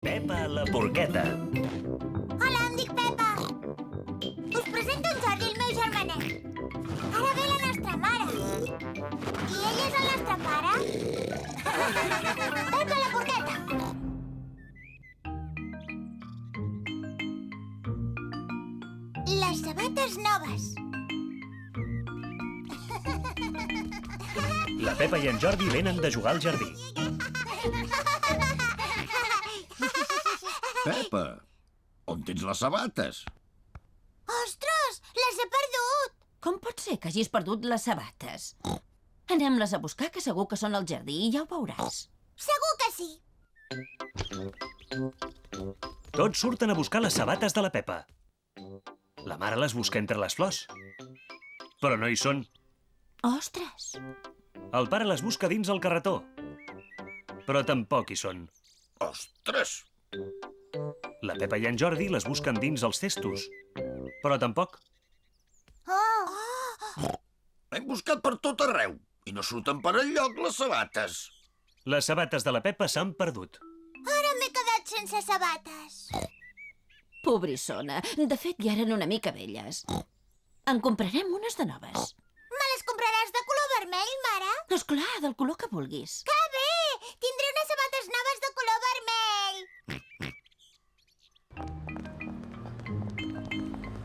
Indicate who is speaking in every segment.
Speaker 1: Pepa la porqueta.
Speaker 2: Hola, em dic Pepa. Us presento en Jordi, el meu germanet. Ara ve la nostra mare. I ell és el nostre pare. Pepa la porqueta. Les sabates noves.
Speaker 1: La Pepa i en Jordi venen de jugar al jardí.
Speaker 3: Pepa, on tens les sabates?
Speaker 2: Ostres, les he perdut.
Speaker 4: Com pot ser que hagis perdut les sabates? Anem-les a buscar, que segur que són al jardí i ja ho veuràs.
Speaker 2: Segur que sí.
Speaker 1: Tots surten a buscar les sabates de la Pepa. La mare les busca entre les flors. Però no hi són.
Speaker 4: Ostres!
Speaker 1: El pare les busca dins el carretó. Però tampoc hi són.
Speaker 3: Ostres!
Speaker 1: La Pepa i en Jordi les busquen dins els cestos. Però tampoc.
Speaker 3: Hem buscat per tot arreu i no surten per enlloc les sabates.
Speaker 1: Les sabates de la Pepa s'han perdut.
Speaker 2: Ara m'he quedat sense sabates.
Speaker 4: Pobrissona. De fet, ja eren una mica velles. En comprarem unes de noves.
Speaker 2: Me les compraràs de color vermell, mare?
Speaker 4: Esclar, del color que vulguis.
Speaker 2: Que bé! Tindré unes sabates noves de color vermell.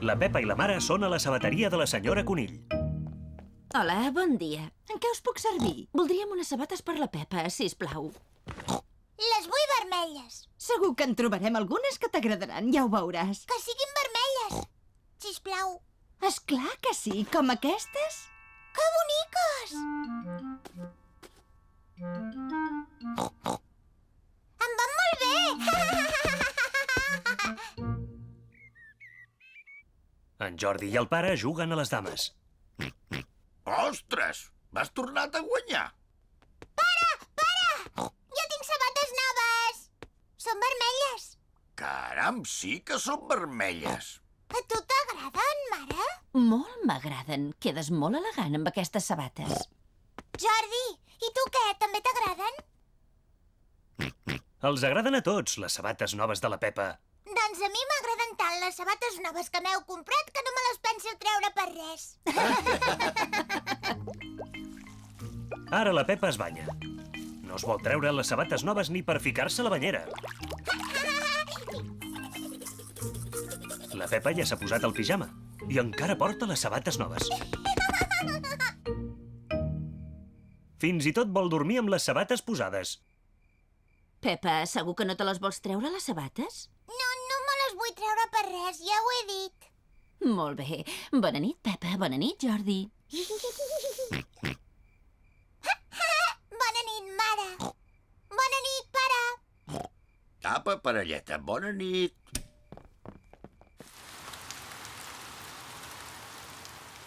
Speaker 1: La Pepa i la mare són a la sabateria de la senyora Conill.
Speaker 4: Hola, bon dia. En què us puc servir? Voldríem unes sabates per la Pepa, sisplau.
Speaker 2: Les vull vermelles.
Speaker 5: Segur que en trobarem algunes que t'agradaran, ja ho veuràs.
Speaker 2: Que siguin vermelles. Sisplau.
Speaker 5: És clar que sí, com aquestes.
Speaker 2: Que boniques! Em van molt bé!
Speaker 1: En Jordi i el pare juguen a les dames.
Speaker 3: Ostres! M'has tornat a guanyar.
Speaker 2: Jo tinc sabates noves! Són vermelles.
Speaker 3: Caram, sí que són vermelles.
Speaker 2: A tu t'agraden, mare?
Speaker 4: Molt m'agraden. Quedes molt elegant amb aquestes sabates.
Speaker 2: Jordi, i tu què? També t'agraden?
Speaker 1: Els agraden a tots, les sabates noves de la Pepa.
Speaker 2: Doncs a mi m'agraden tant les sabates noves que m'heu comprat que no me les penso treure per res.
Speaker 1: Ara la Pepa es banya. No es vol treure les sabates noves ni per ficar-se a la banyera. La Pepa ja s'ha posat el pijama i encara porta les sabates noves. Fins i tot vol dormir amb les sabates posades.
Speaker 4: Pepa, segur que no te les vols treure, les sabates?
Speaker 2: No me les vull treure per res, ja ho he dit.
Speaker 4: Molt bé. Bona nit, Pepa. Bona nit, Jordi.
Speaker 2: Bona nit, mare. Bona nit, pare.
Speaker 3: Apa, parelleta, bona nit.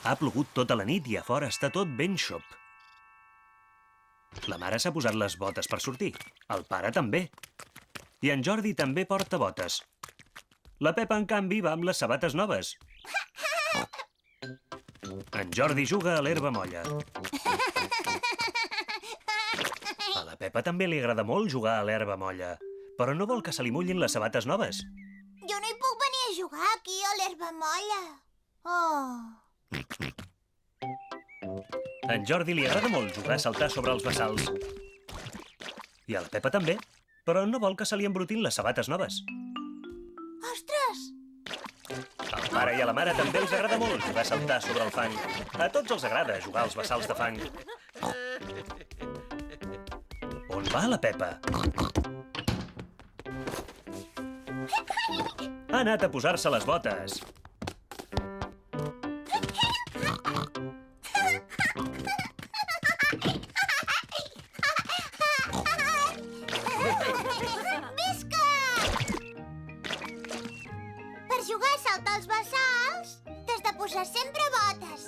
Speaker 1: Ha plogut tota la nit i a fora està tot ben xop. La mare s'ha posat les botes per sortir. El pare també. I en Jordi també porta botes. La Pepa, en canvi, va amb les sabates noves. En Jordi juga a l'herba molla. A la Pepa també li agrada molt jugar a l'herba molla, però no vol que se li mullin les sabates noves.
Speaker 2: Jo no hi puc venir a jugar aquí a l'herba molla. Oh...
Speaker 1: A en Jordi li agrada molt jugar a saltar sobre els bassals. I a la Pepa també, però no vol que se li embrutin les sabates noves.
Speaker 2: Ostres!
Speaker 1: Al pare i a la mare també els agrada molt jugar a saltar sobre el fang. A tots els agrada jugar als bassals de fang. On va la Pepa? Ha anat a posar-se les botes.
Speaker 2: Visca! Per jugar a saltar als bassals, t'has de posar sempre botes.